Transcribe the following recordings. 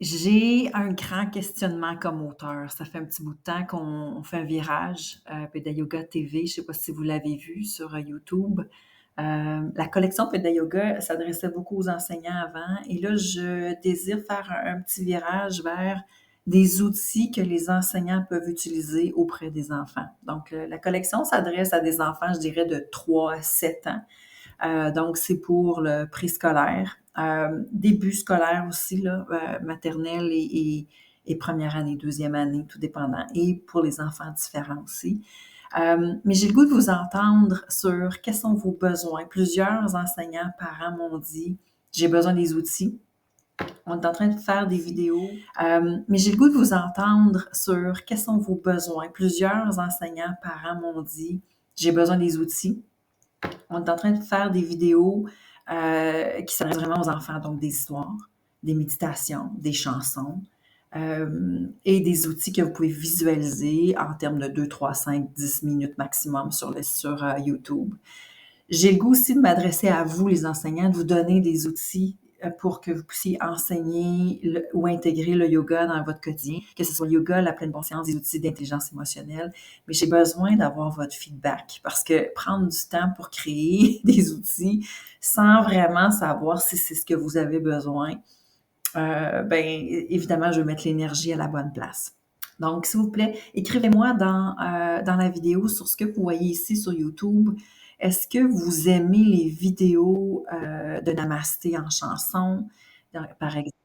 J'ai un grand questionnement comme auteur. Ça fait un petit bout de temps qu'on fait un virage, Peda Yoga TV. Je sais pas si vous l'avez vu sur, YouTube. La collection Peda Yoga s'adressait beaucoup aux enseignants avant et là, je désire faire un petit virage vers des outils que les enseignants peuvent utiliser auprès des enfants. Donc, la collection s'adresse à des enfants, je dirais, de 3 à 7 ans. Donc, c'est pour le préscolaire, début scolaire aussi, là, maternelle et première année, deuxième année, tout dépendant, et pour les enfants différents aussi. Mais j'ai le goût de vous entendre sur quels sont vos besoins. Plusieurs enseignants, parents m'ont dit, j'ai besoin des outils. On est en train de faire des vidéos, mais j'ai le goût de vous entendre sur quels sont vos besoins. Plusieurs enseignants, parents m'ont dit, j'ai besoin des outils. On est en train de faire des vidéos qui s'adressent vraiment aux enfants, donc des histoires, des méditations, des chansons et des outils que vous pouvez visualiser en termes de 2, 3, 5, 10 minutes maximum sur YouTube. J'ai le goût aussi de m'adresser à vous, les enseignants, de vous donner des outils pour que vous puissiez enseigner ou intégrer le yoga dans votre quotidien, que ce soit le yoga, la pleine conscience, des outils d'intelligence émotionnelle. Mais j'ai besoin d'avoir votre feedback parce que prendre du temps pour créer des outils sans vraiment savoir si c'est ce que vous avez besoin, évidemment, je vais mettre l'énergie à la bonne place. Donc, s'il vous plaît, écrivez-moi dans la vidéo sur ce que vous voyez ici sur YouTube. Est-ce que vous aimez les vidéos de Namasté en chanson? Par exemple,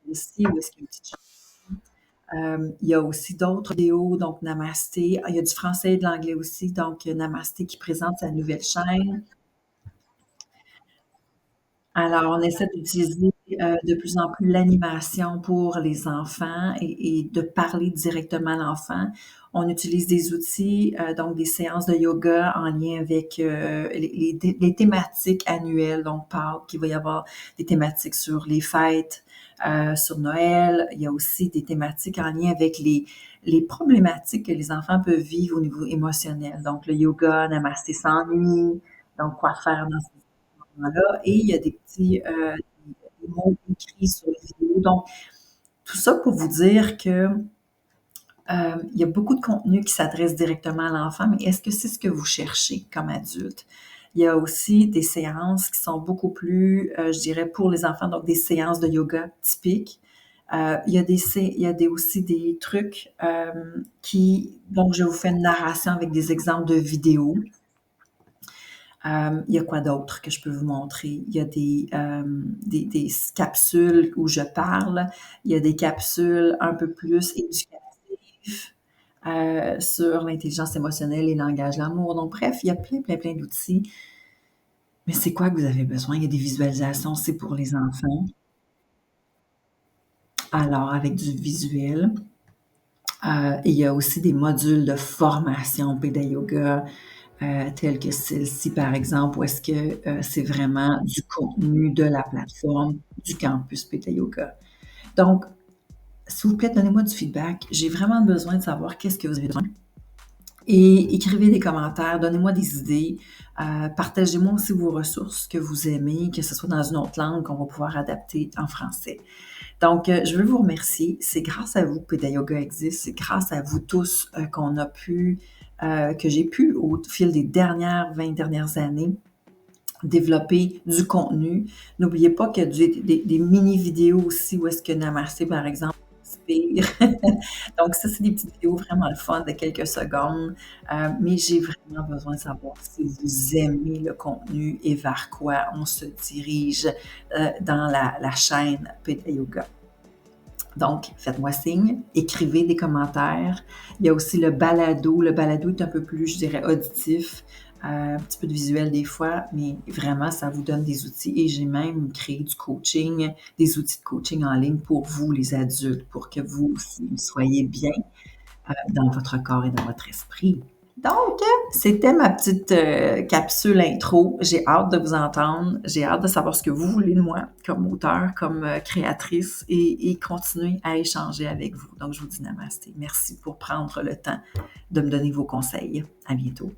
ici, où est-ce qu'il y a une petite chanson? Il y a aussi d'autres vidéos, donc Namasté. Il y a du français et de l'anglais aussi, donc Namasté qui présente sa nouvelle chaîne. Alors, on essaie d'utiliser de plus en plus l'animation pour les enfants et de parler directement à l'enfant. On utilise des outils, donc des séances de yoga en lien avec les thématiques annuelles, donc Pâques, qu'il va y avoir des thématiques sur les fêtes, sur Noël. Il y a aussi des thématiques en lien avec les problématiques que les enfants peuvent vivre au niveau émotionnel. Donc, le yoga, Namasté sans nuit, donc quoi faire dans là et il y a des mots écrits sur les vidéos. Donc, tout ça pour vous dire que il y a beaucoup de contenu qui s'adresse directement à l'enfant, mais est-ce que c'est ce que vous cherchez comme adulte? Il y a aussi des séances qui sont beaucoup plus, je dirais, pour les enfants, donc des séances de yoga typiques. Il y a aussi des trucs donc je vous fais une narration avec des exemples de vidéos. Il y a quoi d'autre que je peux vous montrer? Il y a des capsules où je parle. Il y a des capsules un peu plus éducatives sur l'intelligence émotionnelle et le langage de l'amour. Donc, bref, il y a plein, plein, plein d'outils. Mais c'est quoi que vous avez besoin? Il y a des visualisations aussi pour les enfants. Alors, avec du visuel. Et il y a aussi des modules de formation Peda Yoga, tels que celle-ci, par exemple, où est-ce que c'est vraiment du contenu de la plateforme du campus Peda Yoga. Donc, s'il vous plaît, donnez-moi du feedback. J'ai vraiment besoin de savoir qu'est-ce que vous avez besoin. Et écrivez des commentaires, donnez-moi des idées, partagez-moi aussi vos ressources que vous aimez, que ce soit dans une autre langue qu'on va pouvoir adapter en français. Donc, je veux vous remercier. C'est grâce à vous que Peda Yoga existe. C'est grâce à vous tous que j'ai pu, au fil des 20 dernières années, développer du contenu. N'oubliez pas qu'il y a des mini-vidéos aussi où est-ce que Namasté, par exemple, inspire. Donc ça, c'est des petites vidéos vraiment le fun de quelques secondes. Mais j'ai vraiment besoin de savoir si vous aimez le contenu et vers quoi on se dirige dans la chaîne Peda Yoga. Donc, faites-moi signe, écrivez des commentaires. Il y a aussi le balado. Le balado est un peu plus, je dirais, auditif, un petit peu de visuel des fois, mais vraiment, ça vous donne des outils. Et j'ai même créé du coaching, des outils de coaching en ligne pour vous, les adultes, pour que vous aussi soyez bien dans votre corps et dans votre esprit. Donc, c'était ma petite capsule intro. J'ai hâte de vous entendre. J'ai hâte de savoir ce que vous voulez de moi comme auteur, comme créatrice et continuer à échanger avec vous. Donc, je vous dis namasté. Merci pour prendre le temps de me donner vos conseils. À bientôt.